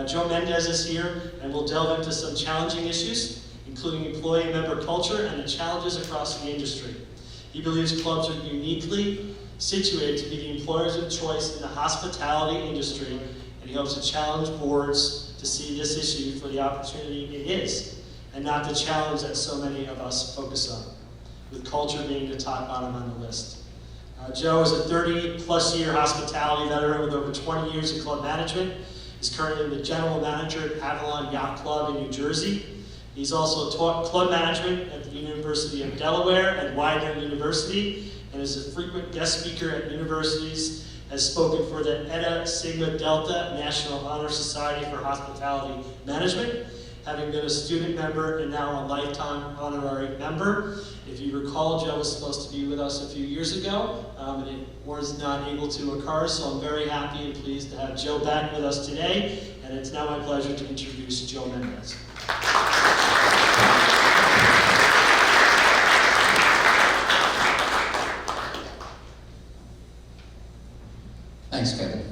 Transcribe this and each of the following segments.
Joe Mendez is here, and we'll delve into some challenging issues, including employee member culture and the challenges across the industry. He believes clubs are uniquely situated to be the employers of choice in the hospitality industry, and he hopes to challenge boards to see this issue for the opportunity it is, and not the challenge that so many of us focus on, with culture being the top bottom on the list. Joe is a 30-plus year hospitality veteran with over 20 years in club management. He's currently the general manager at Avalon Yacht Club in New Jersey. He's also taught club management at the University of Delaware and Widener University, and is a frequent guest speaker at universities, has spoken for the Eta Sigma Delta National Honor Society for Hospitality Management, having been a student member and now a lifetime honorary member. If you recall, Joe was supposed to be with us a few years ago, and it was not able to occur, so I'm very happy and pleased to have Joe back with us today, and it's now my pleasure to introduce Joe Mendez. Thanks, Kevin.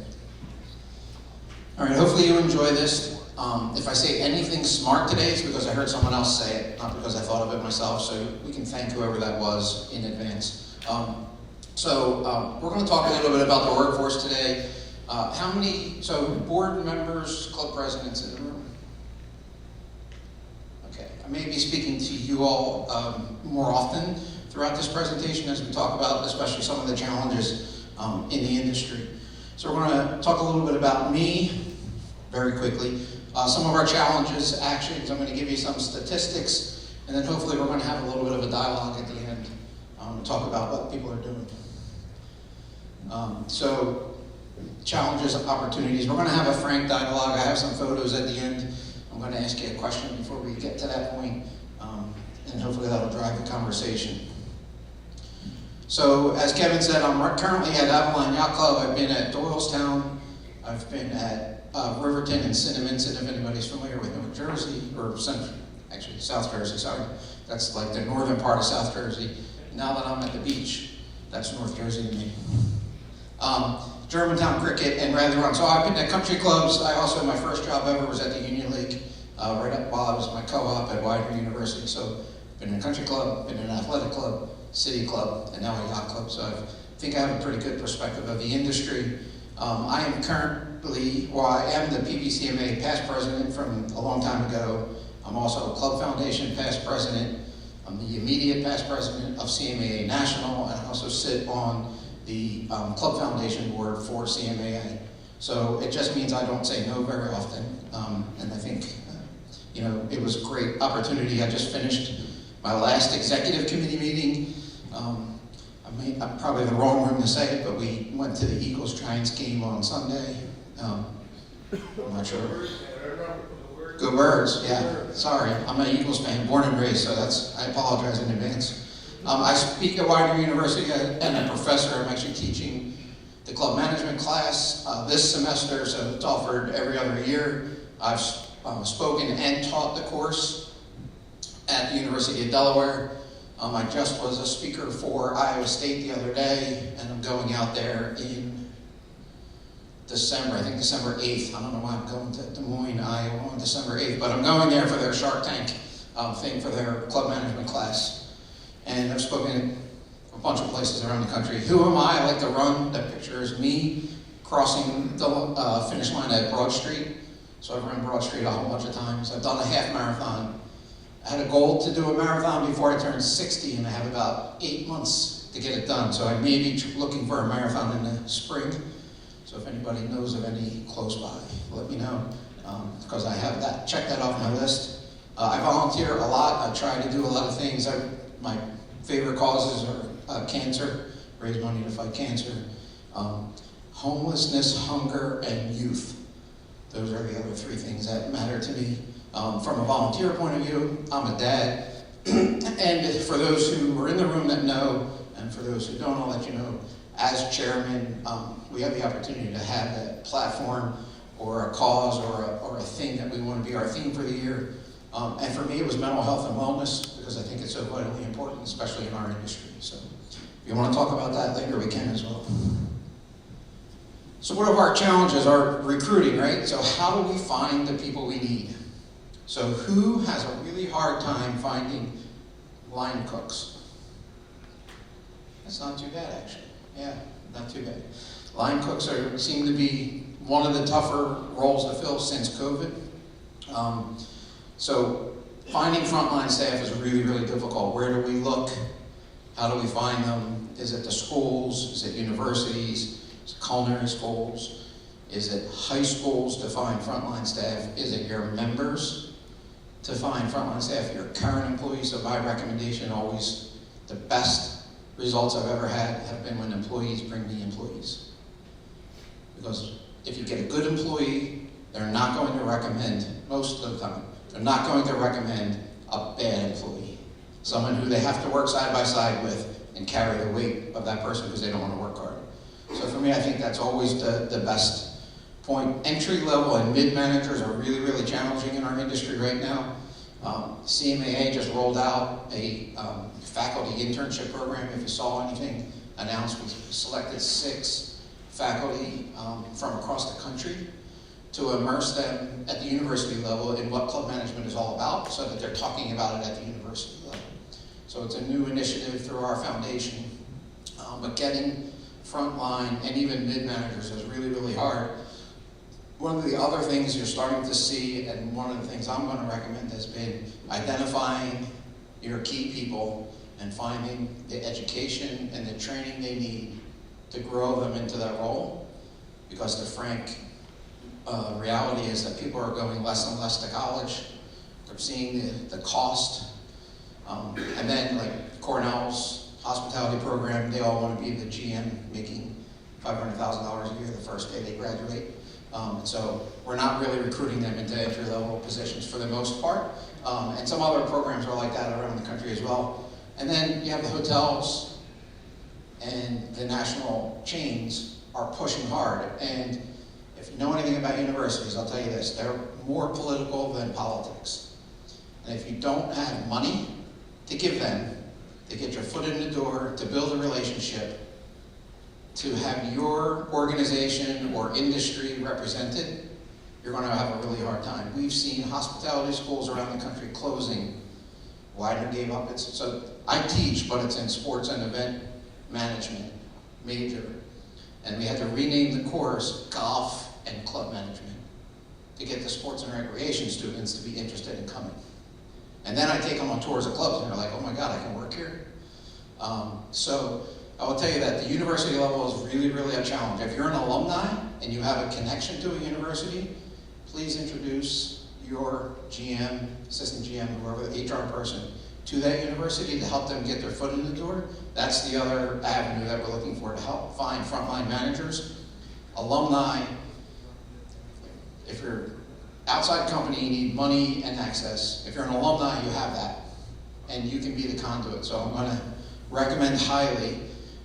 All right, hopefully you enjoy this. If I say anything smart today, it's because I heard someone else say it, not because I thought of it myself, so we can thank whoever that was in advance. We're going to talk a little bit about the workforce today. Board members, club presidents in the room? Okay, I may be speaking to you all more often throughout this presentation as we talk about especially some of the challenges in the industry. So we're going to talk a little bit about me very quickly. Some of our challenges, actions, I'm going to give you some statistics, and then hopefully we're going to have a little bit of a dialogue at the end to talk about what people are doing. Challenges, opportunities. We're going to have a frank dialogue. I have some photos at the end. I'm going to ask you a question before we get to that point, and hopefully that'll drive the conversation. So, as Kevin said, I'm currently at Avalon Yacht Club. I've been at Doylestown. I've been at Riverton and Cinnaminson, if anybody's familiar with New Jersey, or South Jersey, sorry. That's like the northern part of South Jersey. Now that I'm at the beach, that's North Jersey to me. Germantown Cricket and Rather. So I've been at country clubs. My first job ever was at the Union League, right up while I was my co-op at Widener University. So been in a country club, been in an athletic club, city club, and now a yacht club. So I think I have a pretty good perspective of the industry. I am I am the PBCMA past president from a long time ago. I'm also a Club Foundation past president. I'm the immediate past president of CMAA National, and I also sit on the Club Foundation board for CMAA. So it just means I don't say no very often, and I think it was a great opportunity. I just finished my last executive committee meeting. I'm probably the wrong room to say it, but we went to the Eagles-Giants game on Sunday. I'm not sure. Go Birds, yeah. Sorry, I'm an Eagles fan, born and raised, so I apologize in advance. I speak at Widener University and a professor. I'm actually teaching the club management class this semester, so it's offered every other year. I've spoken and taught the course at the University of Delaware. I just was a speaker for Iowa State the other day, and I'm going out there in December, I think December 8th. I don't know why I'm going to Des Moines, Iowa on December 8th, but I'm going there for their Shark Tank thing for their club management class. And I've spoken at a bunch of places around the country. Who am I? I like to run. That picture is me crossing the finish line at Broad Street. So I've run Broad Street a whole bunch of times. I've done a half marathon. I had a goal to do a marathon before I turned 60, and I have about 8 months to get it done. So I may be looking for a marathon in the spring. So if anybody knows of any close by, let me know, because I have that. Check that off my list. I volunteer a lot. I try to do a lot of things. My favorite causes are cancer, raise money to fight cancer, homelessness, hunger, and youth. Those are the other three things that matter to me. From a volunteer point of view, I'm a dad. And for those who are in the room that know, and for those who don't, I'll let you know, as chairman, we have the opportunity to have that platform or a cause or a thing that we want to be our theme for the year. And for me, it was mental health and wellness, because I think it's so vitally important, especially in our industry. So if you want to talk about that later, we can as well. So one of our challenges are recruiting, right? So how do we find the people we need? So who has a really hard time finding line cooks? That's not too bad, actually. Yeah, not too bad. Line cooks seem to be one of the tougher roles to fill since COVID. So finding frontline staff is really, really difficult. Where do we look? How do we find them? Is it the schools? Is it universities? Is it culinary schools? Is it high schools to find frontline staff? Is it your members to find frontline staff? Your current employees? So my recommendation always, the best results I've ever had have been when employees bring me employees. Because if you get a good employee, they're not going to recommend, most of the time, they're not going to recommend a bad employee. Someone who they have to work side by side with and carry the weight of that person because they don't want to work hard. So for me, I think that's always the best point. Entry level and mid-managers are really, really challenging in our industry right now. CMAA just rolled out a faculty internship program. If you saw anything announced, we selected 6 faculty from across the country to immerse them at the university level in what club management is all about so that they're talking about it at the university level. So it's a new initiative through our foundation, but getting frontline and even mid-managers is really, really hard. One of the other things you're starting to see, and one of the things I'm going to recommend, has been identifying your key people and finding the education and the training they need to grow them into that role. Because the frank reality is that people are going less and less to college. They're seeing the cost. And then like Cornell's hospitality program, they all want to be the GM making $500,000 a year the first day they graduate. And so we're not really recruiting them into entry-level positions for the most part. And some other programs are like that around the country as well. And then you have the hotels and the national chains are pushing hard. And if you know anything about universities, I'll tell you this, they're more political than politics. And if you don't have money to give them, to get your foot in the door, to build a relationship, to have your organization or industry represented, you're going to have a really hard time. We've seen hospitality schools around the country closing. Widener gave up its, so I teach, but it's in sports and event management major. And we had to rename the course Golf and Club Management to get the sports and recreation students to be interested in coming. And then I take them on tours of clubs and they're like, oh my God, I can work here. So I will tell you that the university level is really, really a challenge. If you're an alumni and you have a connection to a university, please introduce your GM, assistant GM, whoever, the HR person, to that university to help them get their foot in the door. That's the other avenue that we're looking for to help find frontline managers. Alumni, if you're outside company, you need money and access. If you're an alumni, you have that, and you can be the conduit. So I'm going to recommend highly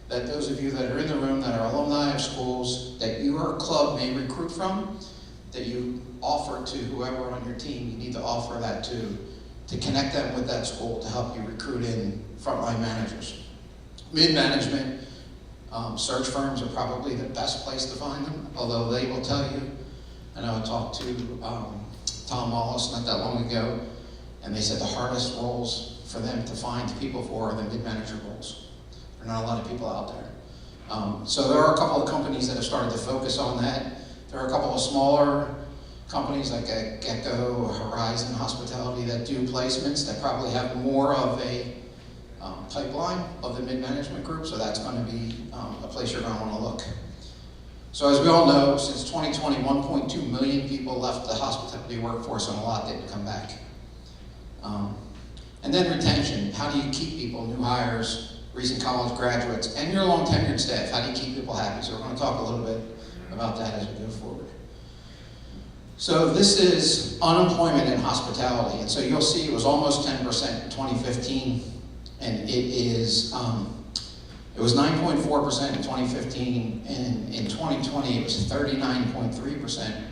that those of you that are in the room that are alumni of schools that your club may recruit from, that you offer to whoever on your team, you need to offer that to connect them with that school to help you recruit in frontline managers. Mid-management, search firms are probably the best place to find them, although they will tell you. I know I talked to Tom Wallace not that long ago, and they said the hardest roles for them to find people for are the mid-manager roles. There are not a lot of people out there. So there are a couple of companies that have started to focus on that. There are a couple of smaller companies like Gecko, Horizon Hospitality that do placements that probably have more of a pipeline of the mid-management group, so that's going to be a place you're going to want to look. So as we all know, since 2020, 1.2 million people left the hospitality workforce and a lot didn't come back. And then retention, how do you keep people, new hires, recent college graduates, and your long tenured staff? How do you keep people happy? So we're going to talk a little bit about that as we go forward. So this is unemployment in hospitality. And so you'll see it was almost 10% in 2015, and it was 9.4% in 2015, and in 2020 it was 39.3%,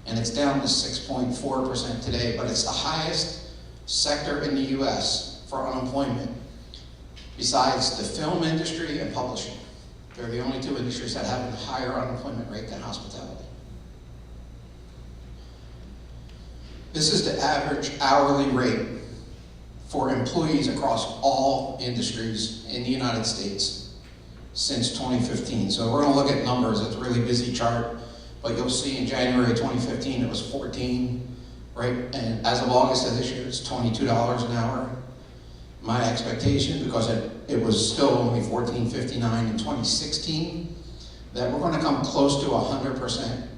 and it's down to 6.4% today, but it's the highest sector in the US for unemployment, besides the film industry and publishing. They're the only two industries that have a higher unemployment rate than hospitality. This is the average hourly rate for employees across all industries in the United States since 2015. So we're gonna look at numbers. It's a really busy chart, but you'll see in January 2015 it was 14, right? And as of August of this year, it's $22 an hour. My expectation, because it was still only $14.59 in 2016, that we're gonna come close to 100%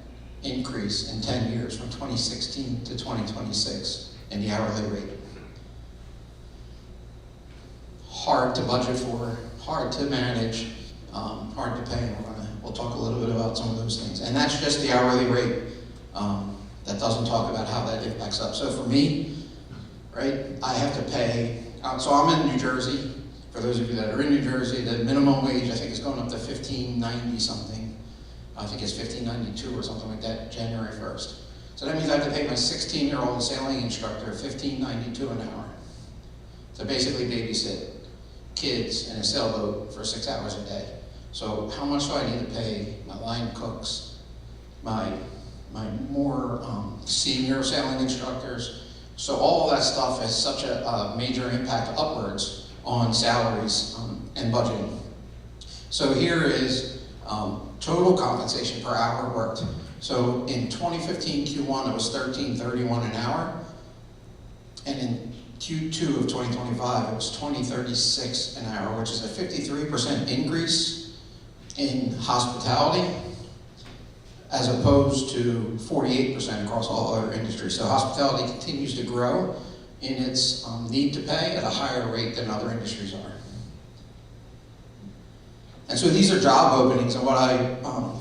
increase in 10 years from 2016 to 2026 in the hourly rate. Hard to budget for, hard to manage, hard to pay, and we'll talk a little bit about some of those things. And that's just the hourly rate. That doesn't talk about how that impacts up. So for me, right, I have to pay, so I'm in New Jersey. For those of you that are in New Jersey, the minimum wage I think is going up to $15.90 something. I think it's $15.92 or something like that, January 1st. So that means I have to pay my 16-year-old sailing instructor $15.92 an hour to basically babysit kids in a sailboat for 6 hours a day. So how much do I need to pay my line cooks, my more senior sailing instructors? So all of that stuff has such a major impact upwards on salaries and budgeting. So here is total compensation per hour worked. So in 2015 Q1 it was $13.31 an hour, and in Q2 of 2025 it was $20.36 an hour, which is a 53% increase in hospitality, as opposed to 48% across all other industries. So hospitality continues to grow in its need to pay at a higher rate than other industries are. And so these are job openings, and what I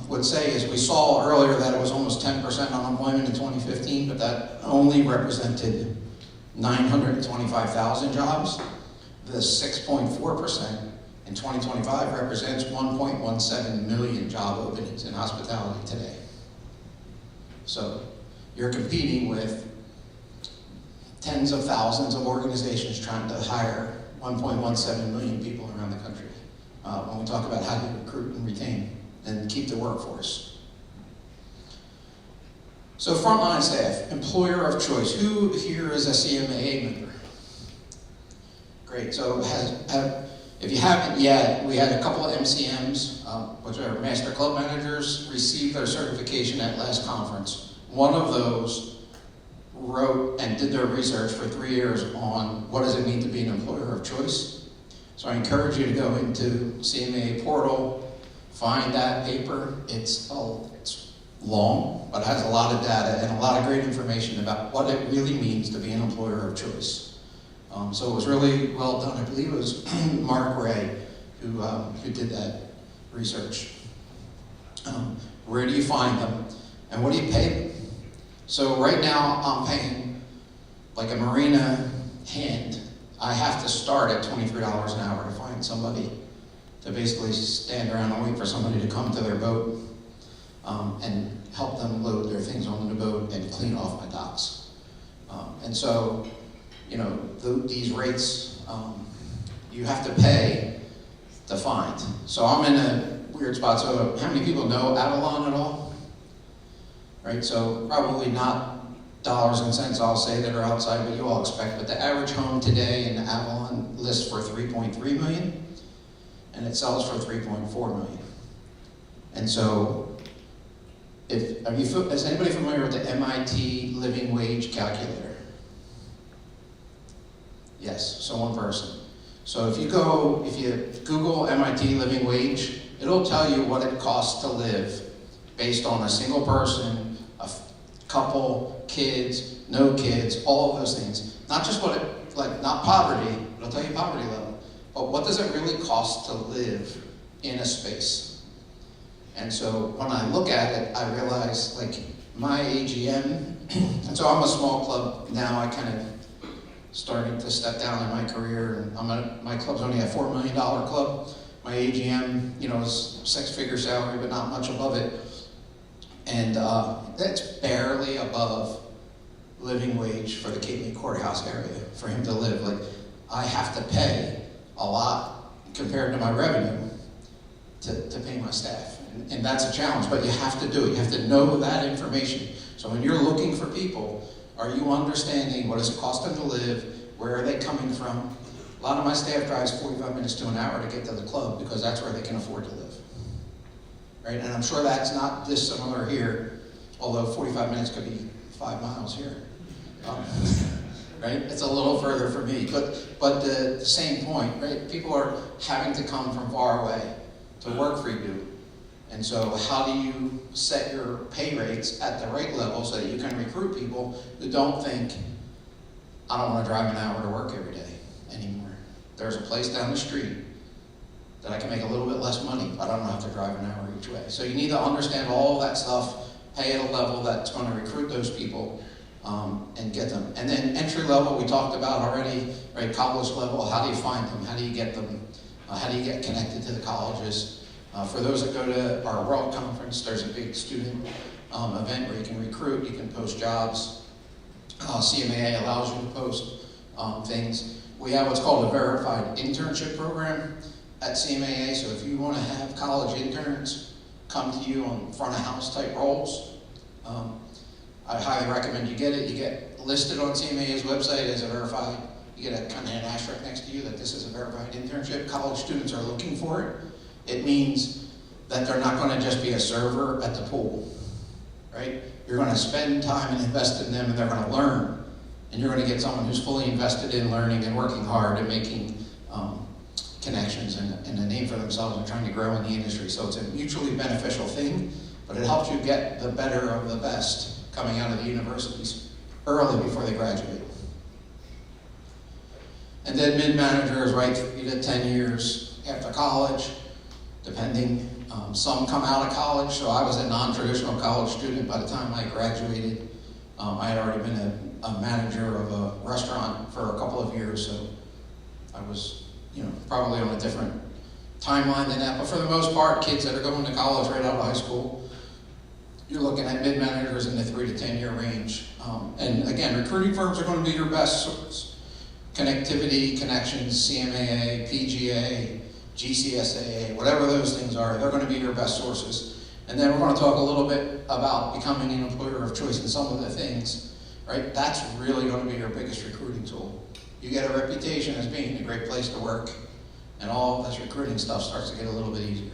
would say is we saw earlier that it was almost 10% unemployment in 2015, but that only represented 925,000 jobs. The 6.4% in 2025 represents 1.17 million job openings in hospitality today. So you're competing with tens of thousands of organizations trying to hire 1.17 million people around the country when we talk about how to recruit and retain and keep the workforce. So frontline staff, employer of choice. Who here is a CMAA member? Great, so if you haven't yet, we had a couple of MCMs, which are Master Club Managers, receive their certification at last conference. One of those wrote and did their research for 3 years on what does it mean to be an employer of choice. So I encourage you to go into CMAA portal, find that paper. It's long, but it has a lot of data and a lot of great information about what it really means to be an employer of choice. So it was really well done. I believe it was Mark Ray who did that research. Where do you find them? And what do you pay them? So right now I'm paying, like a marina hand, I have to start at $23 an hour to find somebody to basically stand around and wait for somebody to come to their boat and help them load their things onto the boat and clean off my docks. And so, you know, these rates, you have to pay to find. So I'm in a weird spot. So how many people know Avalon at all? Right, so probably not dollars and cents, I'll say, that are outside what you all expect, but the average home today in Avalon lists for $3.3 million, and it sells for $3.4 million. And so, is anybody familiar with the MIT living wage calculator? Yes, so one person. So if you Google MIT living wage, it'll tell you what it costs to live based on a single person, a couple, kids, no kids, all of those things. Not just what it, like, not poverty, it'll tell you poverty level, but what does it really cost to live in a space? And so when I look at it, I realize, like, my AGM, and so I'm a small club now, I kind of starting to step down in my career, and my club's only a $4 million club. My AGM, you know, is 6-figure salary, but not much above it. And that's barely above living wage for the Cape May Courthouse area for him to live. Like, I have to pay a lot compared to my revenue to pay my staff. And that's a challenge, but you have to do it. You have to know that information. So when you're looking for people, are you understanding what does it cost them to live? Where are they coming from? A lot of my staff drives 45 minutes to an hour to get to the club because that's where they can afford to live. Right? And I'm sure that's not dissimilar here, although 45 minutes could be 5 miles here. Right? It's a little further for me, but the same point, right? People are having to come from far away to work for you. And so how do you set your pay rates at the right level so that you can recruit people who don't think, I don't want to drive an hour to work every day anymore. There's a place down the street that I can make a little bit less money, but I don't have to drive an hour each way. So you need to understand all that stuff, pay at a level that's going to recruit those people and get them. And then entry level, we talked about already, right? College level, how do you find them? How do you get them? How do you get connected to the colleges? For those that go to our World Conference, there's a big student event where you can recruit, you can post jobs. CMAA allows you to post things. We have what's called a verified internship program at CMAA, so if you want to have college interns come to you on front of house type roles, I highly recommend you get it. You get listed on CMAA's website as a verified, you get a kind of an asterisk next to you that this is a verified internship. College students are looking for it. It means that they're not going to just be a server at the pool, right? You're going to spend time and invest in them, and they're going to learn. And you're going to get someone who's fully invested in learning and working hard and making connections and a name for themselves and trying to grow in the industry. So it's a mutually beneficial thing, but it helps you get the better of the best coming out of the universities early before they graduate. And then mid-managers, right, 3 to 10 years after college, depending. Some come out of college, so I was a non-traditional college student by the time I graduated. I had already been a manager of a restaurant for a couple of years, so I was, probably on a different timeline than that. But for the most part, kids that are going to college right out of high school, you're looking at mid-managers in the 3 to 10 year range. And again, recruiting firms are going to be your best source. Connectivity, connections, CMAA, PGA, GCSAA, whatever those things are, they're going to be your best sources. And then we're going to talk a little bit about becoming an employer of choice and some of the things, right? That's really going to be your biggest recruiting tool. You get a reputation as being a great place to work, and all of this recruiting stuff starts to get a little bit easier.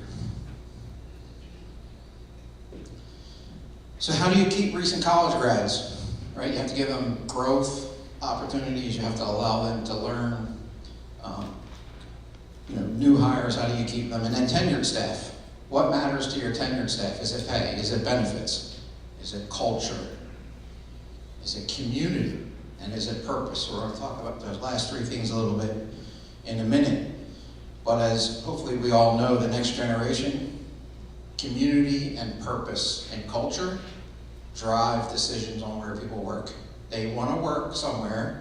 So how do you keep recent college grads, right? You have to give them growth opportunities. You have to allow them to learn. New hires, how do you keep them? And then tenured staff. What matters to your tenured staff? Is it pay? Is it benefits? Is it culture? Is it community? And is it purpose? We're going to talk about those last 3 things a little bit in a minute. But as hopefully we all know, the next generation, community and purpose and culture drive decisions on where people work. They want to work somewhere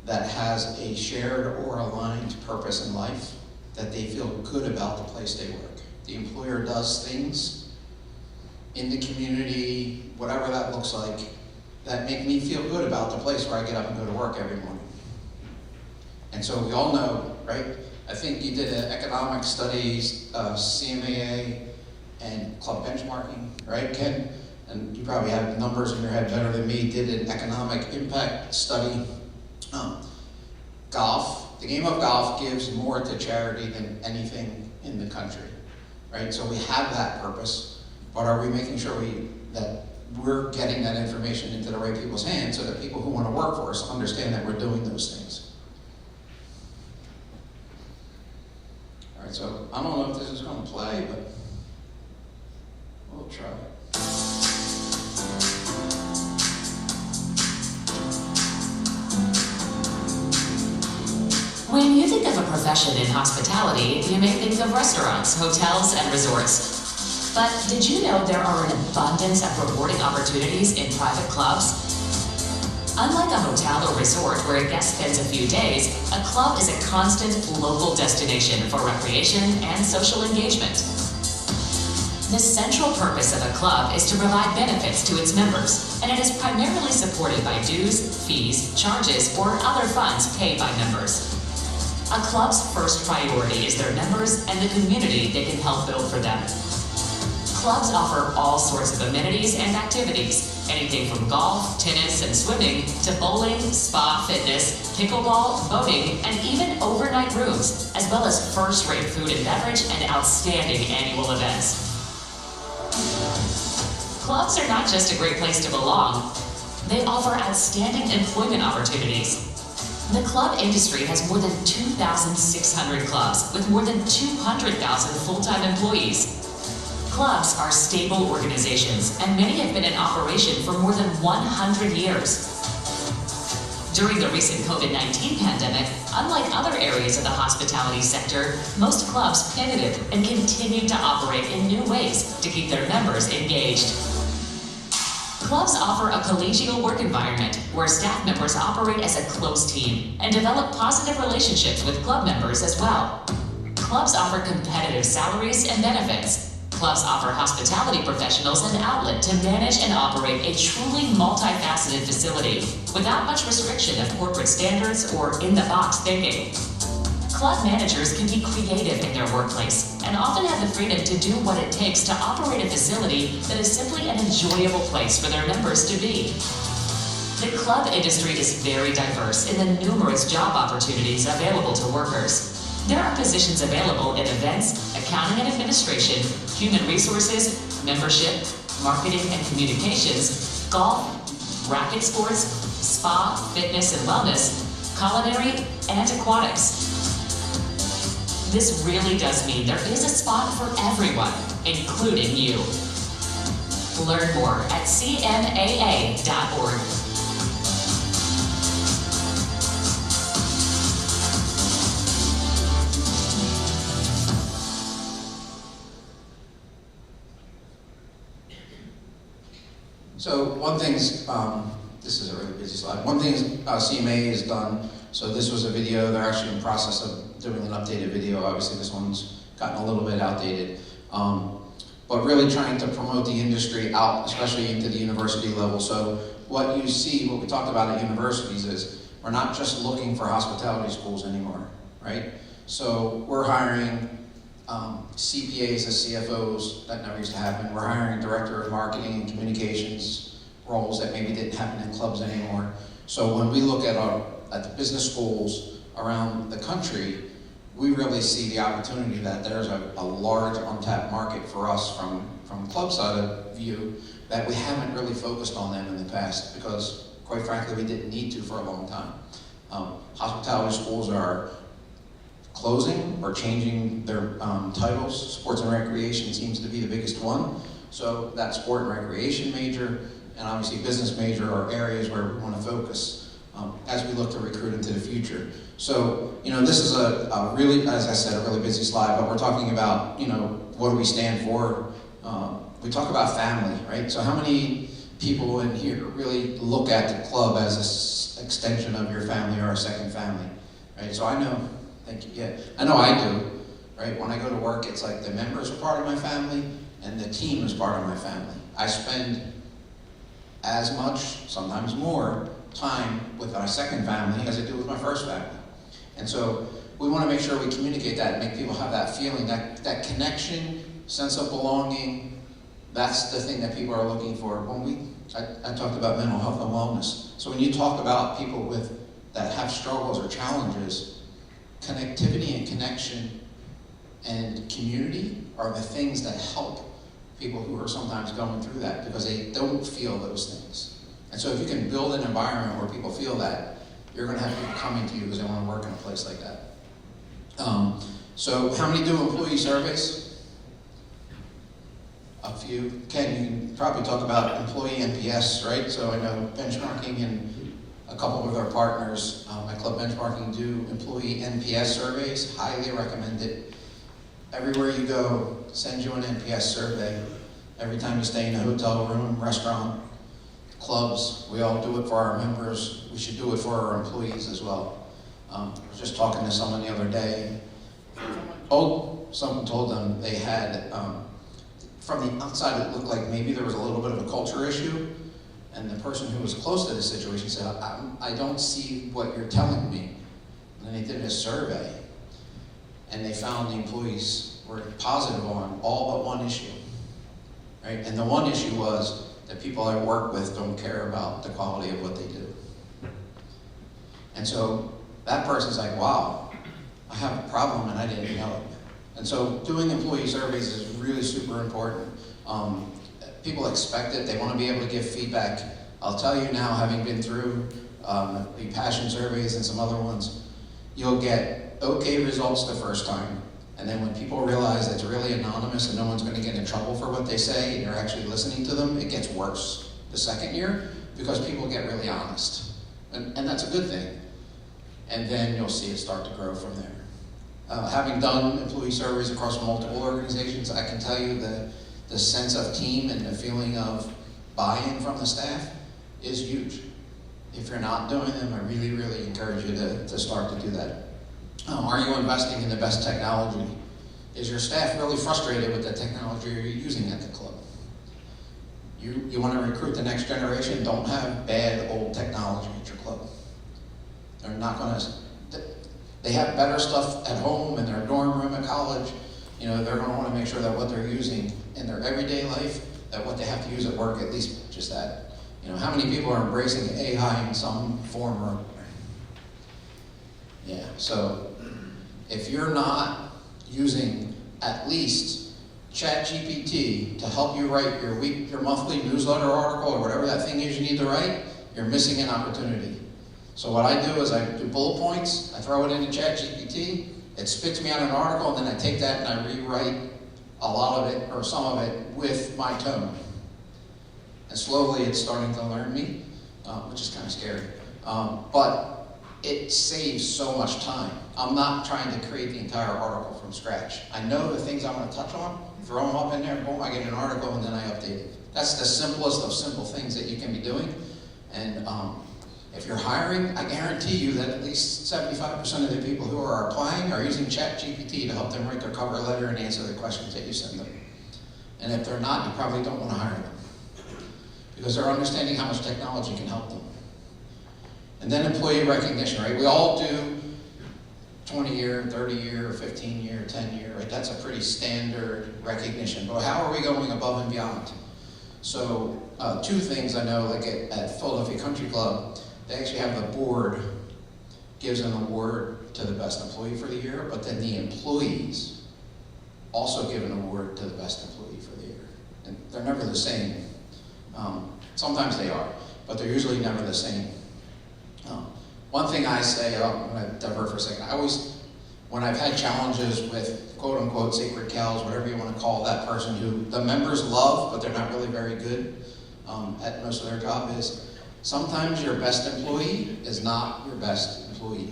that has a shared or aligned purpose in life, that they feel good about the place they work. The employer does things in the community, whatever that looks like, that make me feel good about the place where I get up and go to work every morning. And so we all know, right? I think you did an economic studies, CMAA, and club benchmarking, right, Ken? And you probably have numbers in your head better than me. Did an economic impact study. Golf, the game of golf gives more to charity than anything in the country, right? So we have that purpose, but are we making sure that we're getting that information into the right people's hands so that people who want to work for us understand that we're doing those things? All right, so I don't know if this is going to play, but we'll try it. When you think of a profession in hospitality, you may think of restaurants, hotels, and resorts. But did you know there are an abundance of rewarding opportunities in private clubs? Unlike a hotel or resort where a guest spends a few days, a club is a constant local destination for recreation and social engagement. The central purpose of a club is to provide benefits to its members, and it is primarily supported by dues, fees, charges, or other funds paid by members. A club's first priority is their members and the community they can help build for them. Clubs offer all sorts of amenities and activities, anything from golf, tennis, and swimming to bowling, spa, fitness, pickleball, boating, and even overnight rooms, as well as first-rate food and beverage and outstanding annual events. Clubs are not just a great place to belong, they offer outstanding employment opportunities. The club industry has more than 2,600 clubs with more than 200,000 full-time employees. Clubs are stable organizations, and many have been in operation for more than 100 years. During the recent COVID-19 pandemic, unlike other areas of the hospitality sector, most clubs pivoted and continued to operate in new ways to keep their members engaged. Clubs offer a collegial work environment where staff members operate as a close team and develop positive relationships with club members as well. Clubs offer competitive salaries and benefits. Clubs offer hospitality professionals an outlet to manage and operate a truly multifaceted facility without much restriction of corporate standards or in-the-box thinking. Club managers can be creative in their workplace and often have the freedom to do what it takes to operate a facility that is simply an enjoyable place for their members to be. The club industry is very diverse in the numerous job opportunities available to workers. There are positions available in events, accounting and administration, human resources, membership, marketing and communications, golf, racket sports, spa, fitness and wellness, culinary, and aquatics. This really does mean there is a spot for everyone, including you. Learn more at cmaa.org. So one thing's, this is a really busy slide. One thing CMA has done, so this was a video, they're actually in the process of doing an updated video. Obviously this one's gotten a little bit outdated. But really trying to promote the industry out, especially into the university level. So what you see, what we talked about at universities is, we're not just looking for hospitality schools anymore, right? So we're hiring CPAs as CFOs, that never used to happen. We're hiring director of marketing and communications roles that maybe didn't happen in clubs anymore. So when we look at the business schools around the country, we really see the opportunity that there's a large untapped market for us from club side of view that we haven't really focused on them in the past because, quite frankly, we didn't need to for a long time. Hospitality schools are closing or changing their titles. Sports and recreation seems to be the biggest one. So that sport and recreation major and obviously business major are areas where we want to focus as we look to recruit into the future. So, this is a really, as I said, a really busy slide, but we're talking about, what do we stand for? We talk about family, right? So how many people in here really look at the club as an extension of your family or a second family, right? So I know, thank you, yeah, I know I do, right? When I go to work, it's like the members are part of my family and the team is part of my family. I spend as much, sometimes more, time with my second family as I do with my first family. And so we want to make sure we communicate that and make people have that feeling, that connection, sense of belonging. That's the thing that people are looking for. I talked about mental health and wellness. So when you talk about people that have struggles or challenges, connectivity and connection and community are the things that help people who are sometimes going through that because they don't feel those things. And so if you can build an environment where people feel that, you're going to have people coming to you because they want to work in a place like that. So how many do employee surveys? A few. Ken, you can probably talk about employee NPS, right? So I know benchmarking and a couple of our partners, my club benchmarking, do employee NPS surveys. Highly recommend it. Everywhere you go, send you an NPS survey. Every time you stay in a hotel room, restaurant, clubs, we all do it for our members. We should do it for our employees as well. I was just talking to someone the other day. Someone told them they had, from the outside it looked like maybe there was a little bit of a culture issue, and the person who was close to the situation said, I don't see what you're telling me. And then they did a survey, and they found the employees were positive on all but one issue, right? And the one issue was that people I work with don't care about the quality of what they do. And so that person's like, wow, I have a problem and I didn't know it. And so doing employee surveys is really super important. People expect it, they want to be able to give feedback. I'll tell you now, having been through the passion surveys and some other ones, you'll get okay results the first time. And then when people realize it's really anonymous and no one's going to get in trouble for what they say and you're actually listening to them, it gets worse the second year because people get really honest. And that's a good thing. And then you'll see it start to grow from there. Having done employee surveys across multiple organizations, I can tell you that the sense of team and the feeling of buy-in from the staff is huge. If you're not doing them, I really, really encourage you to start to do that. Are you investing in the best technology? Is your staff really frustrated with the technology you're using at the club? You want to recruit the next generation, don't have bad old technology at your club. They're not going to, they have better stuff at home, in their dorm room at college. You know, they're going to want to make sure that what they're using in their everyday life, that what they have to use at work, at least just that. You know, how many people are embracing AI in some form or another? Yeah, so if you're not using at least ChatGPT to help you write your monthly newsletter article or whatever that thing is you need to write, you're missing an opportunity. So what I do is I do bullet points, I throw it into ChatGPT, it spits me out an article, and then I take that and I rewrite a lot of it or some of it with my tone. And slowly it's starting to learn me, which is kind of scary. But it saves so much time. I'm not trying to create the entire article from scratch. I know the things I'm going to touch on, throw them up in there, boom, I get an article, and then I update it. That's the simplest of simple things that you can be doing. And if you're hiring, I guarantee you that at least 75% of the people who are applying are using ChatGPT to help them write their cover letter and answer the questions that you send them. And if they're not, you probably don't want to hire them, because they're understanding how much technology can help them. And then employee recognition, right? We all do 20-year, 30-year, 15-year, 10-year, right? That's a pretty standard recognition. But how are we going above and beyond? So two things I know, like at Philadelphia Country Club, they actually have the board gives an award to the best employee for the year, but then the employees also give an award to the best employee for the year. And they're never the same. Sometimes they are, but they're usually never the same. One thing I say, I'm going to divert for a second. When I've had challenges with quote unquote sacred cows, whatever you want to call that person who the members love, but they're not really very good at most of their job, is sometimes your best employee is not your best employee.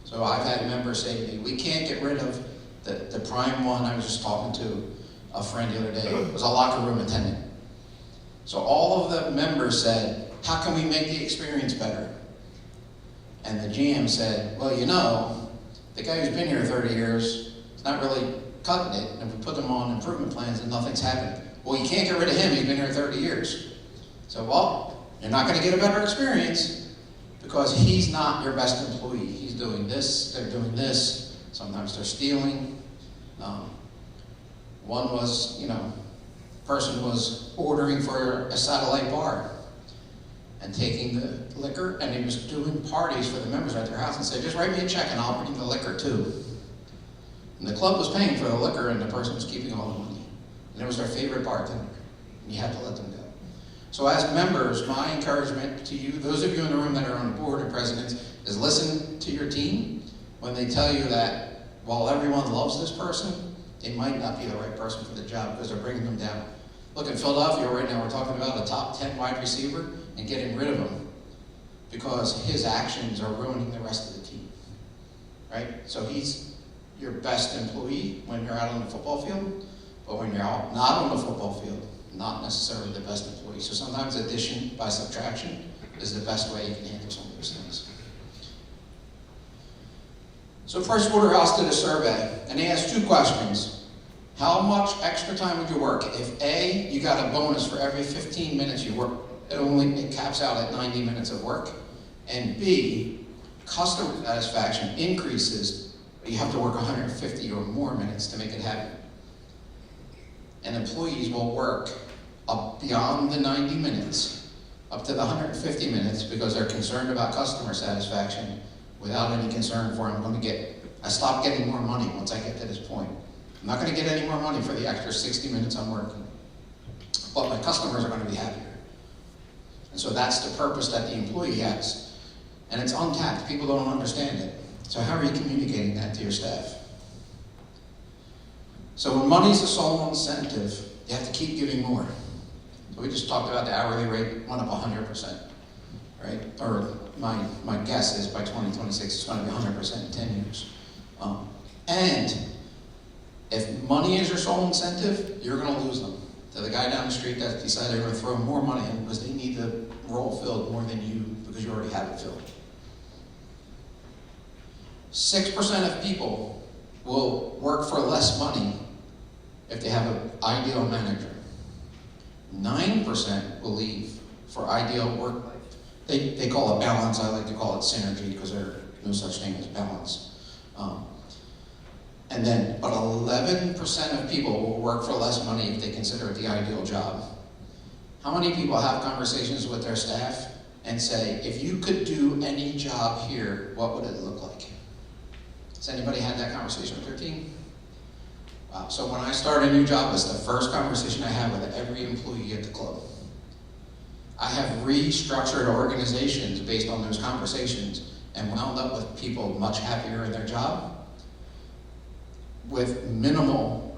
So I've had members say to me, we can't get rid of the prime one. I was just talking to a friend the other day. It was a locker room attendant. So all of the members said, how can we make the experience better? And the GM said, well, you know, the guy who's been here 30 years is not really cutting it, and we put them on improvement plans and nothing's happening. Well, you can't get rid of him, he's been here 30 years. So, well, you're not going to get a better experience because he's not your best employee. He's doing this, they're doing this, sometimes they're stealing. One was, person was ordering for a satellite bar and taking the liquor, and he was doing parties for the members at their house and said, just write me a check and I'll bring the liquor too. And the club was paying for the liquor and the person was keeping all the money. And it was their favorite bartender. And you had to let them go. So as members, my encouragement to you, those of you in the room that are on the board of presidents, is listen to your team when they tell you that while everyone loves this person, they might not be the right person for the job because they're bringing them down. Look, in Philadelphia right now, we're talking about a top 10 wide receiver and getting rid of him because his actions are ruining the rest of the team, right? So he's your best employee when you're out on the football field, but when you're out not on the football field, not necessarily the best employee. So sometimes addition by subtraction is the best way you can handle some of those things. So Pricewaterhouse did a survey, and they asked two questions. How much extra time would you work? If A, you got a bonus for every 15 minutes you work, it caps out at 90 minutes of work. And B, customer satisfaction increases but you have to work 150 or more minutes to make it happen. And employees will work up beyond the 90 minutes, up to the 150 minutes, because they're concerned about customer satisfaction without any concern for, I stop getting more money once I get to this point. I'm not going to get any more money for the extra 60 minutes I'm working, but my customers are going to be happier. And so that's the purpose that the employee has. And it's untapped. People don't understand it. So how are you communicating that to your staff? So when money's the sole incentive, you have to keep giving more. So we just talked about the hourly rate went up 100%, right? Or my guess is by 2026 it's going to be 100% in 10 years. And if money is your sole incentive, you're going to lose them to the guy down the street that decided they're going to throw more money in because they need the role filled more than you because you already have it filled. 6% of people will work for less money if they have an ideal manager. 9% will leave for ideal work life. They call it balance. I like to call it synergy because there's no such thing as balance. But 11% of people will work for less money if they consider it the ideal job. How many people have conversations with their staff and say, if you could do any job here, what would it look like? Has anybody had that conversation with their team? Wow. So when I start a new job, it's the first conversation I have with every employee at the club. I have restructured organizations based on those conversations and wound up with people much happier in their job with minimal,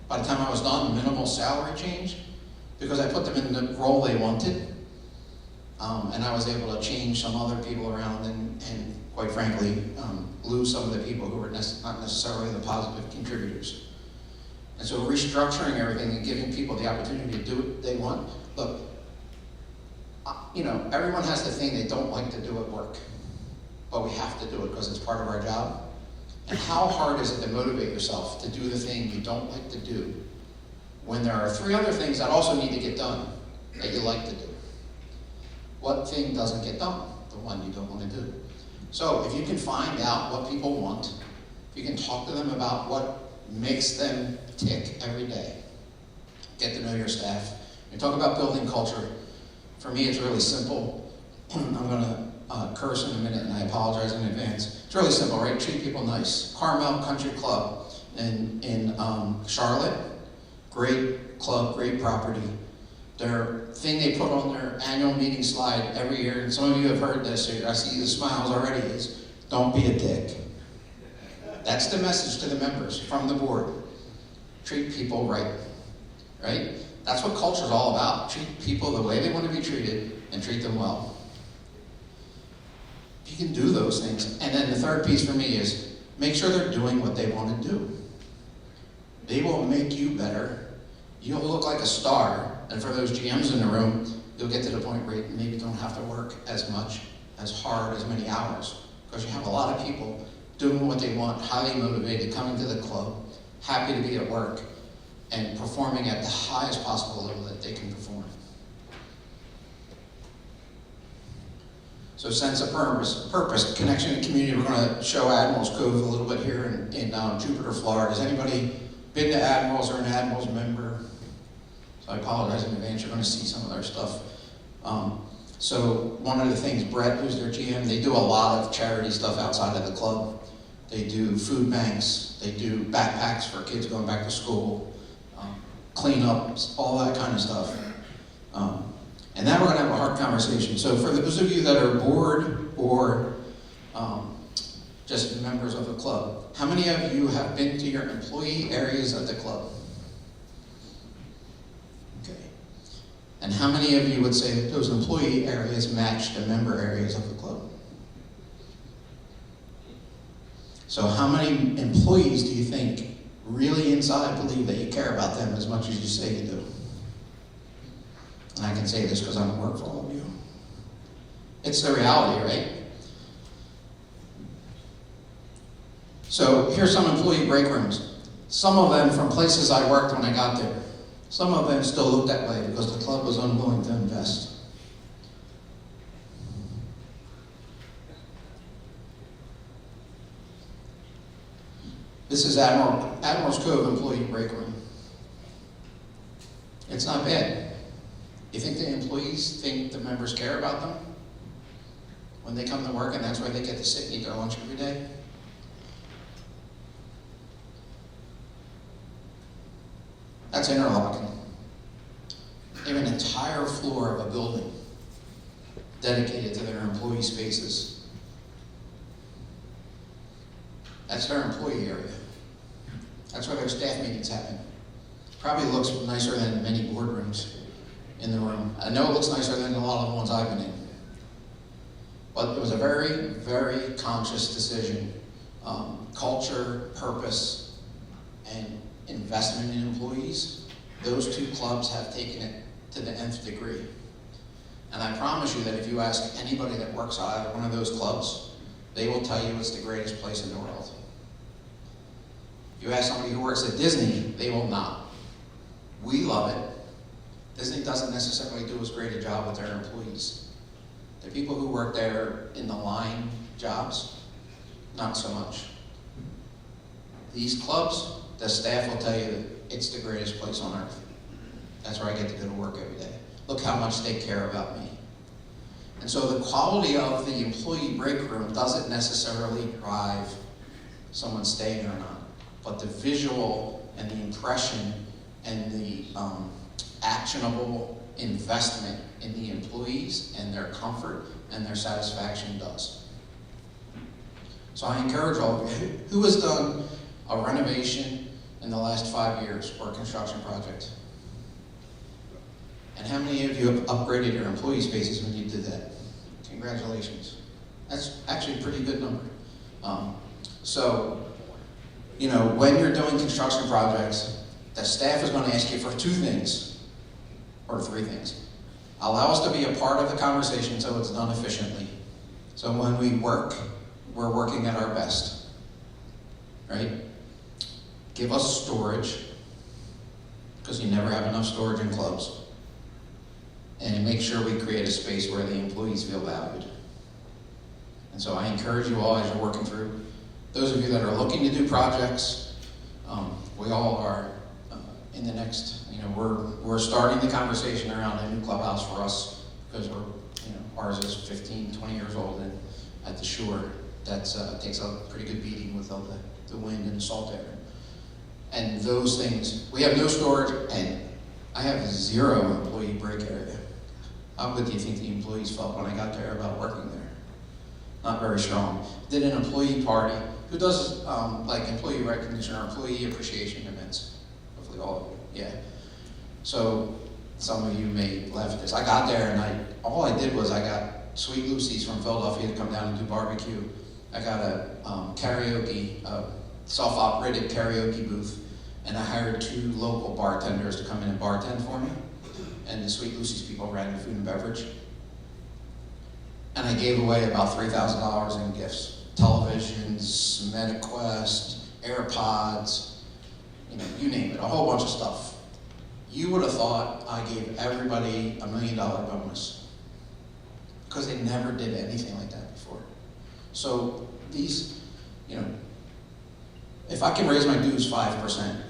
by the time I was done, minimal salary change because I put them in the role they wanted. And I was able to change some other people around and quite frankly, lose some of the people who were not necessarily the positive contributors. And so restructuring everything and giving people the opportunity to do what they want. Look, everyone has the thing they don't like to do at work, but we have to do it because it's part of our job. And how hard is it to motivate yourself to do the thing you don't like to do when there are 3 other things that also need to get done that you like to do? What thing doesn't get done? The one you don't want to do. So if you can find out what people want, if you can talk to them about what makes them tick every day, get to know your staff. You talk about building culture. For me, it's really simple. I'm going to curse in a minute, and I apologize in advance. It's really simple, right? Treat people nice. Carmel Country Club in Charlotte, great club, great property. Their thing they put on their annual meeting slide every year, and some of you have heard this, I see the smiles already, is don't be a dick. That's the message to the members from the board. Treat people right? That's what culture is all about. Treat people the way they want to be treated and treat them well. If you can do those things. And then the third piece for me is make sure they're doing what they want to do. They will make you better. You'll look like a star. And for those GMs in the room, you'll get to the point where you maybe don't have to work as much, as hard, as many hours. Because you have a lot of people doing what they want, highly motivated, coming to the club, happy to be at work, and performing at the highest possible level that they can perform. So sense of purpose, connection and community. We're going to show Admirals Cove a little bit here in Jupiter, Florida. Has anybody been to Admirals or an Admirals member? So I apologize in advance, you're going to see some of their stuff. So one of the things, Brett, who's their GM, they do a lot of charity stuff outside of the club. They do food banks, they do backpacks for kids going back to school, cleanups, all that kind of stuff. And now we're going to have a hard conversation. So for those of you that are board or just members of the club, how many of you have been to your employee areas of the club? Okay. And how many of you would say that those employee areas match the member areas of the club? So how many employees do you think really inside believe that you care about them as much as you say you do? And I can say this because I'm at work for all of you. It's the reality, right? So here's some employee break rooms. Some of them from places I worked when I got there. Some of them still look that way because the club was unwilling to invest. This is Admiral's Cove Employee Break Room. It's not bad. You think the employees think the members care about them when they come to work, and that's why they get to sit and eat their lunch every day? That's interlocking. They have an entire floor of a building dedicated to their employee spaces. That's their employee area. That's where their staff meetings happen. Probably looks nicer than many boardrooms in the room. I know it looks nicer than a lot of the ones I've been in. But it was a very, very conscious decision. Culture, purpose, and investment in employees. Those two clubs have taken it to the nth degree. And I promise you that if you ask anybody that works at one of those clubs, they will tell you it's the greatest place in the world. If you ask somebody who works at Disney, they will not. We love it. Disney doesn't necessarily do as great a job with their employees. The people who work there in the line jobs, not so much. These clubs, the staff will tell you that it's the greatest place on earth. That's where I get to go to work every day. Look how much they care about me. And so the quality of the employee break room doesn't necessarily drive someone staying or not, but the visual and the impression and the actionable investment in the employees and their comfort and their satisfaction does. So I encourage all of you, who has done a renovation in the last 5 years or a construction project? And how many of you have upgraded your employee spaces when you did that? Congratulations. That's actually a pretty good number. So, you know, when you're doing construction projects, the staff is going to ask you for 2 things, or 3 things. Allow us to be a part of the conversation so it's done efficiently. So when we work, we're working at our best, right? Give us storage, because you never have enough storage in clubs. And make sure we create a space where the employees feel valued. And so I encourage you all as you're working through. Those of you that are looking to do projects, we all are in the next, you know, we're starting the conversation around a new clubhouse for us, because we're, you know, ours is 15, 20 years old, and at the shore, that's takes a pretty good beating with all the wind and the salt air. And those things, we have no storage, and I have 0 employee break area. How good do you think the employees felt when I got there about working there? Not very strong. Did an employee party. Who does like employee recognition or employee appreciation events? Hopefully all of you, yeah. So some of you may laugh at this. I got there and all I did was I got Sweet Lucy's from Philadelphia to come down and do barbecue. I got a karaoke, self-operated karaoke booth, and I hired 2 local bartenders to come in and bartend for me. And the Sweet Lucy's people ran the food and beverage. And I gave away about $3,000 in gifts. Televisions, MetaQuest, AirPods, you know, you name it, a whole bunch of stuff. You would have thought I gave everybody $1 million bonus, because they never did anything like that before. So these, you know, if I can raise my dues 5%,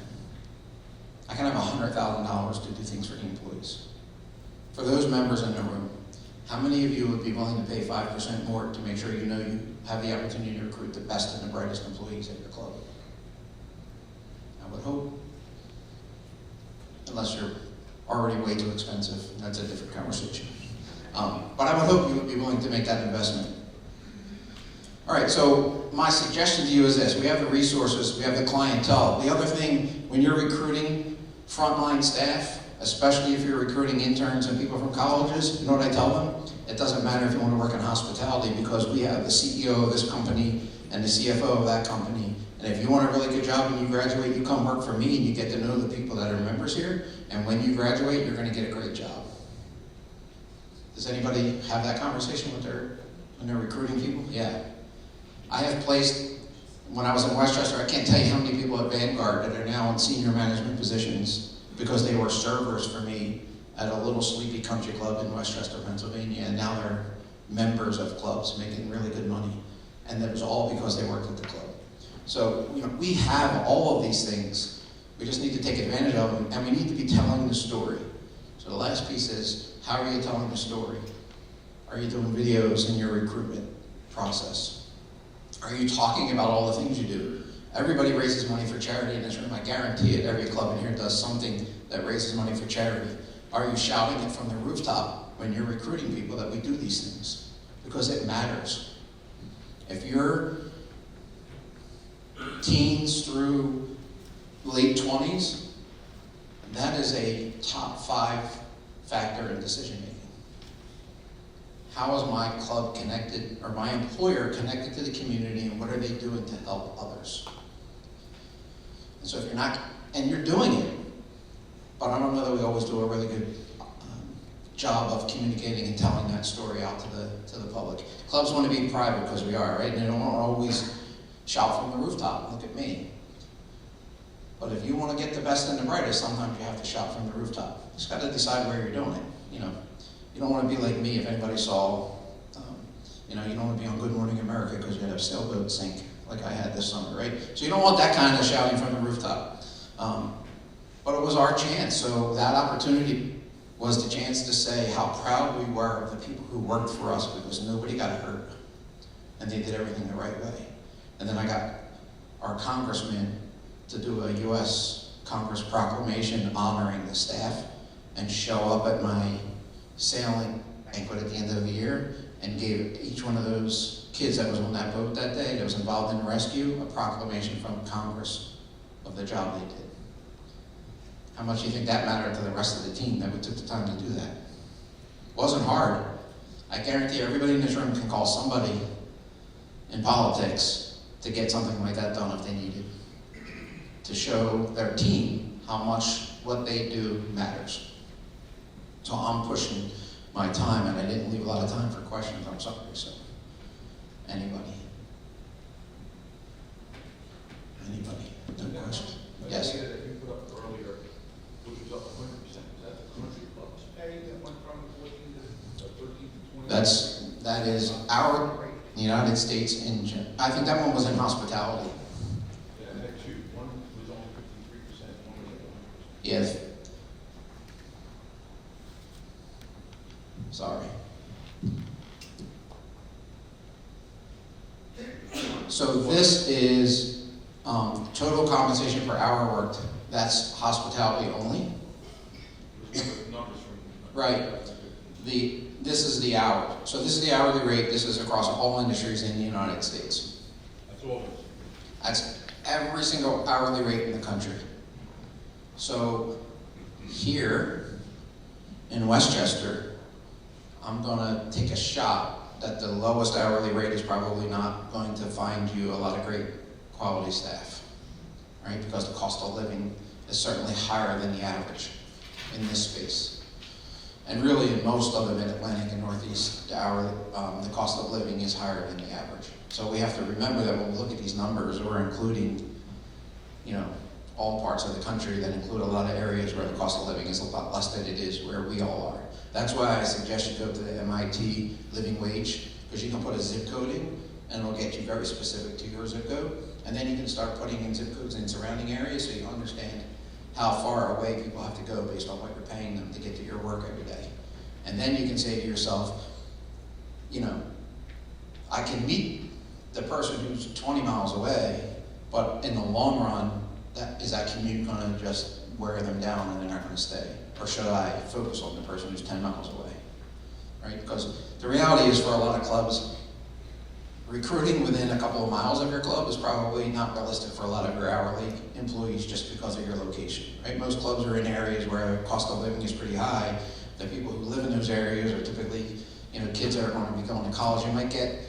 I can have $100,000 to do things for the employees. For those members in the room, how many of you would be willing to pay 5% more to make sure you know you have the opportunity to recruit the best and the brightest employees at your club? I would hope. Unless you're already way too expensive, that's a different conversation. But I would hope you would be willing to make that investment. All right, so my suggestion to you is this. We have the resources, we have the clientele. The other thing, when you're recruiting frontline staff, especially if you're recruiting interns and people from colleges, you know what I tell them? It doesn't matter if you want to work in hospitality, because we have the CEO of this company and the CFO of that company. And if you want a really good job when you graduate, you come work for me and you get to know the people that are members here. And when you graduate, you're going to get a great job. Does anybody have that conversation with when they're recruiting people? Yeah. I have placed, when I was in Westchester, I can't tell you how many people at Vanguard that are now in senior management positions because they were servers for me at a little sleepy country club in Westchester, Pennsylvania, and now they're members of clubs making really good money. And that was all because they worked at the club. So, we have all of these things. We just need to take advantage of them, and we need to be telling the story. So the last piece is, how are you telling the story? Are you doing videos in your recruitment process? Are you talking about all the things you do? Everybody raises money for charity in this room. I guarantee it, every club in here does something that raises money for charity. Are you shouting it from the rooftop when you're recruiting people that we do these things? Because it matters. If you're teens through late 20s, that is a top 5 factor in decision making. How is my club connected, or my employer connected to the community, and what are they doing to help others? And so if you're not, and you're doing it, but I don't know that we always do a really good job of communicating and telling that story out to the public. Clubs want to be private because we are, right? And they don't always shout from the rooftop, look at me. But if you want to get the best and the brightest, sometimes you have to shout from the rooftop. You just got to decide where you're doing it. You don't want to be like me. If anybody saw, you don't want to be on Good Morning America because you had a sailboat sink like I had this summer, right? So you don't want that kind of shouting from the rooftop. But it was our chance. So that opportunity was the chance to say how proud we were of the people who worked for us, because nobody got hurt and they did everything the right way. And then I got our congressman to do a U.S. Congress proclamation honoring the staff and show up at my sailing banquet at the end of the year and gave each one of those kids that was on that boat that day that was involved in the rescue a proclamation from Congress of the job they did. How much do you think that mattered to the rest of the team that we took the time to do that? It wasn't hard. I guarantee everybody in this room can call somebody in politics to get something like that done if they needed, to show their team how much what they do matters. So I'm pushing my time, and I didn't leave a lot of time for questions. I'm sorry. So, anybody? No questions? Yes. The data that you put up earlier, which was up 100%, is that the country clubs pay that went from 14 to 13 to 20? That is our United States I think that one was in hospitality. Yeah, I had 2. One was only 53%, one was at 100%. Yes. Sorry. So this is total compensation per hour worked. That's hospitality only. Numbers from Right. This is the hour. So this is the hourly rate. This is across all industries in the United States. That's all. That's every single hourly rate in the country. So here in Westchester, I'm gonna take a shot that the lowest hourly rate is probably not going to find you a lot of great quality staff, right? Because the cost of living is certainly higher than the average in this space. And really in most of the Mid-Atlantic and Northeast, the cost of living is higher than the average. So we have to remember that when we look at these numbers, we're including, all parts of the country that include a lot of areas where the cost of living is a lot less than it is where we all are. That's why I suggest you go to the MIT living wage, because you can put a zip code in, and it'll get you very specific to your zip code. And then you can start putting in zip codes in surrounding areas so you understand how far away people have to go based on what you're paying them to get to your work every day. And then you can say to yourself, I can meet the person who's 20 miles away, but in the long run, that commute gonna just wear them down and they're not gonna stay? Or should I focus on the person who's 10 miles away, right? Because the reality is, for a lot of clubs, recruiting within a couple of miles of your club is probably not realistic for a lot of your hourly employees just because of your location, right? Most clubs are in areas where cost of living is pretty high. The people who live in those areas are typically, kids that are going to be going to college. You might get,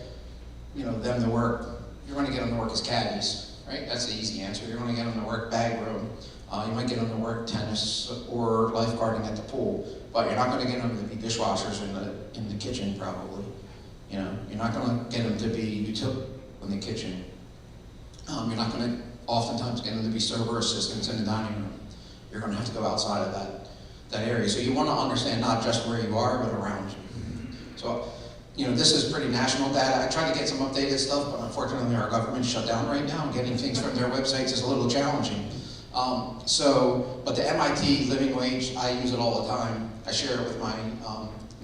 them to work. You're going to get them to work as caddies, right? That's the easy answer. You're going to get them to work bag room. You might get them to work tennis or lifeguarding at the pool, but you're not going to get them to be dishwashers in the kitchen, probably. You're not going to get them to be utility in the kitchen. You're not going to oftentimes get them to be server assistants in the dining room. You're going to have to go outside of that area. So you want to understand not just where you are, but around you. So this is pretty national data. I tried to get some updated stuff, but unfortunately our government's shut down right now, and getting things from their websites is a little challenging. But the MIT living wage, I use it all the time. I share it with my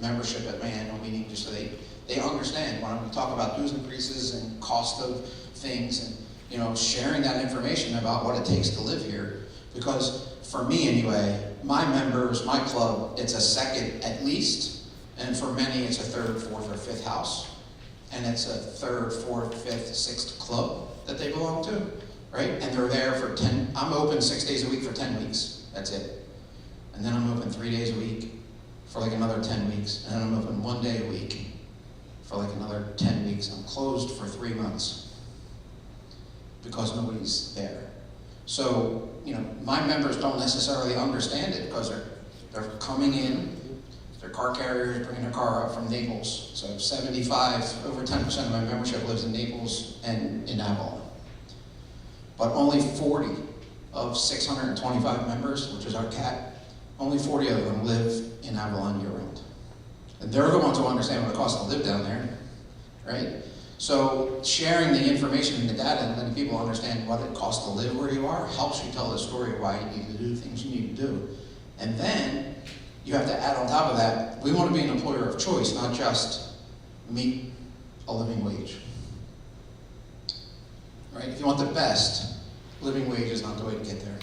membership at my annual meeting, just so they understand when we talk about dues increases and cost of things, and sharing that information about what it takes to live here. Because for me anyway, my members, my club, it's a second at least, and for many it's a third, fourth, or fifth house. And it's a third, fourth, fifth, sixth club that they belong to, right? And they're there for I'm open 6 days a week for 10 weeks, that's it. And then I'm open 3 days a week for like another 10 weeks. And then I'm open 1 day a week for like another 10 weeks. I'm closed for 3 months because nobody's there. So, my members don't necessarily understand it because they're coming in, their car carriers bringing their car up from Naples. So over 10% of my membership lives in Naples and in Avalon. But only 40 of 625 members, which is our cap, only 40 of them live in Avalon year-round. And they're the ones who understand what it costs to live down there, right? So sharing the information and the data and letting people understand what it costs to live where you are helps you tell the story of why you need to do the things you need to do. And then you have to add on top of that, we want to be an employer of choice, not just meet a living wage. Right? If you want the best, living wage is not the way to get there.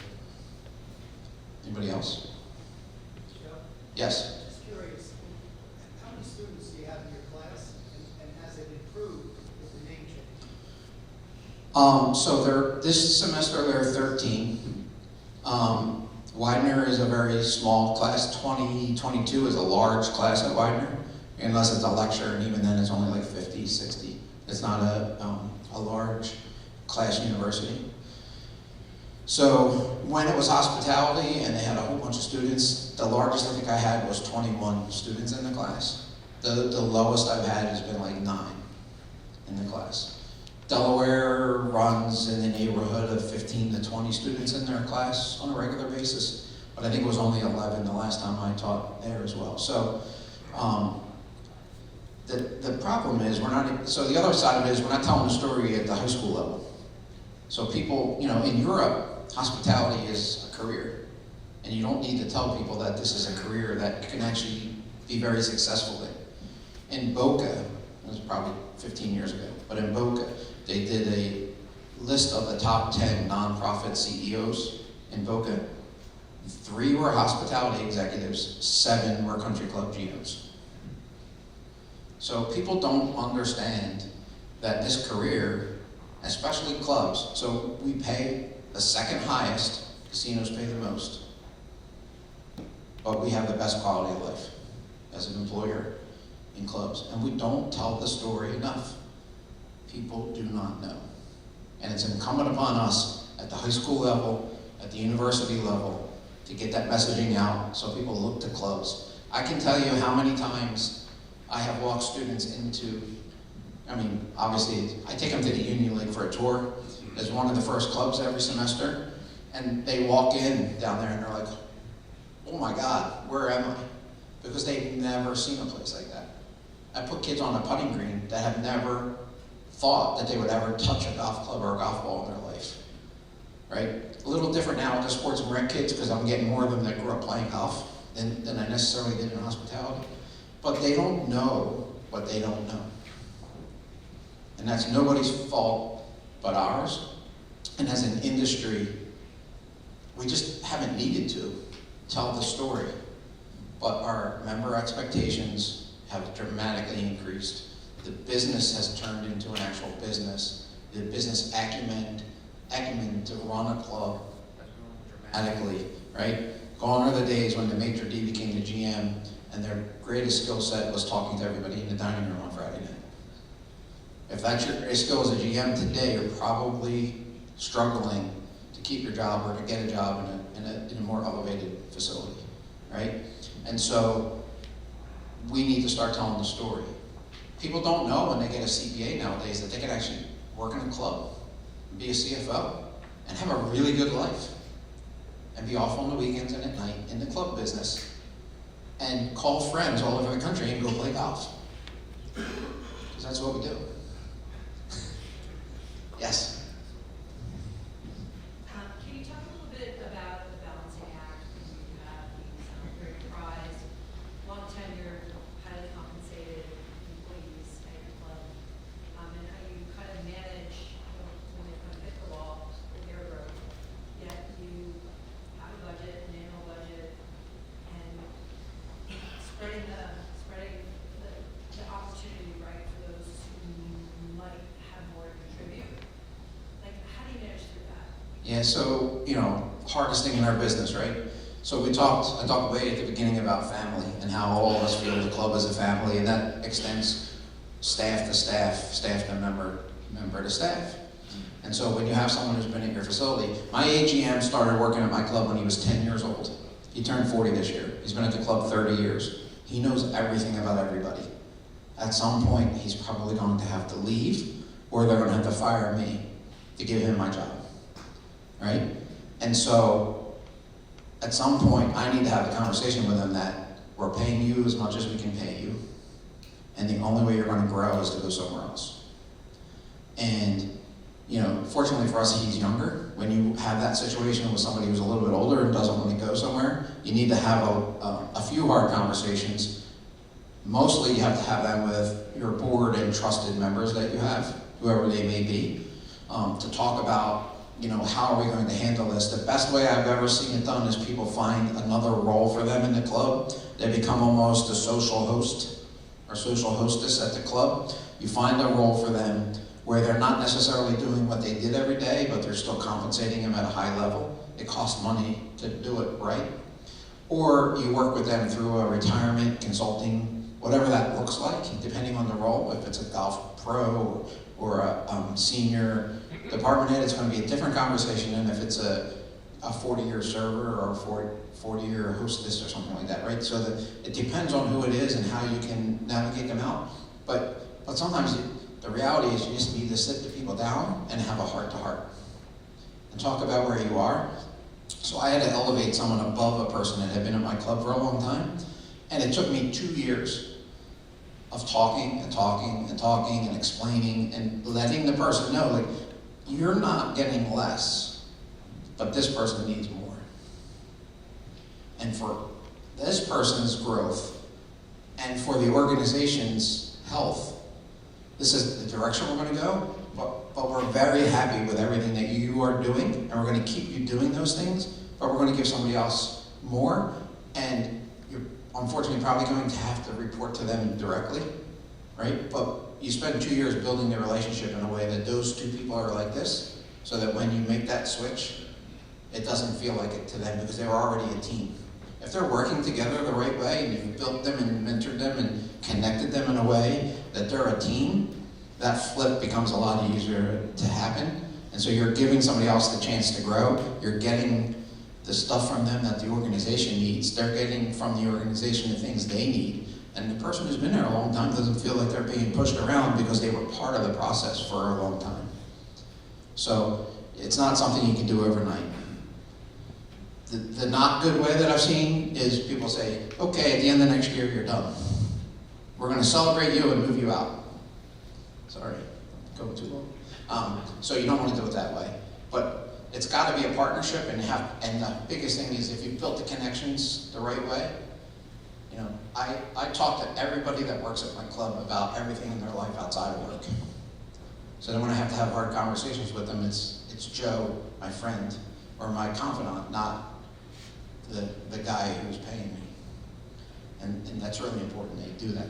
Anybody else? Joe? Yes? Just curious, how many students do you have in your class, and has it improved with the name change? So this semester there are 13. Widener is a very small class. 2022 is a large class at Widener, unless it's a lecture, and even then it's only like 50, 60. It's not a large class university. So when it was hospitality and they had a whole bunch of students, the largest I think I had was 21 students in the class. The lowest I've had has been like 9 in the class. Delaware runs in the neighborhood of 15 to 20 students in their class on a regular basis, but I think it was only 11 the last time I taught there as well. So the problem is the other side of it is we're not telling the story at the high school level. So people, in Europe, hospitality is a career, and you don't need to tell people that this is a career that you can actually be very successful in. In Boca, it was probably 15 years ago, but in Boca, they did a list of the top 10 nonprofit CEOs in Boca. 3 were hospitality executives, 7 were country club GMs. So people don't understand that this career, especially clubs, so we pay the second highest, casinos pay the most, but we have the best quality of life as an employer in clubs, and we don't tell the story enough. People do not know. And it's incumbent upon us at the high school level, at the university level, to get that messaging out so people look to clubs. I can tell you how many times I have walked students into, obviously, I take them to the Union League for a tour as one of the first clubs every semester, and they walk in down there and they're like, oh my God, where am I? Because they've never seen a place like that. I put kids on a putting green that have never thought that they would ever touch a golf club or a golf ball in their life, right? A little different now with the sports and rec kids because I'm getting more of them that grew up playing golf than I necessarily did in hospitality. But they don't know what they don't know. And that's nobody's fault but ours. And as an industry, we just haven't needed to tell the story. But our member expectations have dramatically increased. The business has turned into an actual business. The business acumen to run a club dramatically, right? Gone are the days when the maitre d' became the GM and their greatest skill set was talking to everybody in the dining room on Friday night. If that's your greatest skill as a GM today, you're probably struggling to keep your job or to get a job in a more elevated facility, right? And so we need to start telling the story. People don't know when they get a CPA nowadays that they can actually work in a club, be a CFO, and have a really good life, and be off on the weekends and at night in the club business, and call friends all over the country and go play golf. Because that's what we do. Yes? Can you talk a little bit about the balancing act? You have these very prized, long tenured, highly compensated employees at your club, and how you kind of manage when they kind of hit the wall with their growth. Yet you have a budget, an annual budget, and spreading the opportunity right for those who might have more to contribute. Like, how do you manage through that? Yeah, so, hardest thing in our business, right? So I talked way at the beginning about family and how all of us feel the club is a family, and that extends staff to staff, staff to member to staff. And so when you have someone who's been at your facility, my AGM started working at my club when he was 10 years old. He turned 40 this year. He's been at the club 30 years. He knows everything about everybody. At some point, he's probably going to have to leave, or they're going to have to fire me to give him my job, right? And so, at some point, I need to have a conversation with him that we're paying you as much as we can pay you, and the only way you're going to grow is to go somewhere else. And, fortunately for us, he's younger. When you have that situation with somebody who's a little bit older and doesn't want to go somewhere, you need to have a few hard conversations. Mostly you have to have them with your board and trusted members that you have, whoever they may be, to talk about, how are we going to handle this? The best way I've ever seen it done is people find another role for them in the club. They become almost a social host or social hostess at the club. You find a role for them where they're not necessarily doing what they did every day, but they're still compensating them at a high level. It costs money to do it right. Or you work with them through a retirement, consulting, whatever that looks like, depending on the role. If it's a golf pro or a senior department head, it's going to be a different conversation than if it's a 40-year server or a 40-year hostess or something like that, right? So that it depends on who it is and how you can navigate them out. But sometimes the reality is you just need to sit the people down and have a heart-to-heart and talk about where you are. So I had to elevate someone above a person that had been at my club for a long time, and it took me 2 years of talking and explaining and letting the person know, like, you're not getting less, but this person needs more. And for this person's growth and for the organization's health, this is the direction we're going to go, but we're very happy with everything that you are doing, and we're going to keep you doing those things, but we're going to give somebody else more, and you're unfortunately probably going to have to report to them directly, right? But you spend 2 years building the relationship in a way that those two people are like this, so that when you make that switch, it doesn't feel like it to them because they're already a team. If they're working together the right way, and you've built them and mentored them and connected them in a way that they're a team, that flip becomes a lot easier to happen. And so you're giving somebody else the chance to grow. You're getting the stuff from them that the organization needs. They're getting from the organization the things they need. And the person who's been there a long time doesn't feel like they're being pushed around because they were part of the process for a long time. So it's not something you can do overnight. The not good way that I've seen is people say, okay, at the end of next year, you're done. We're going to celebrate you and move you out. Sorry, going too long. So you don't want to do it that way. But it's got to be a partnership, and the biggest thing is if you built the connections the right way. I talk to everybody that works at my club about everything in their life outside of work. So then when I have to have hard conversations with them, it's Joe, my friend, or my confidant, not the guy who's paying me. And that's really important that you do that.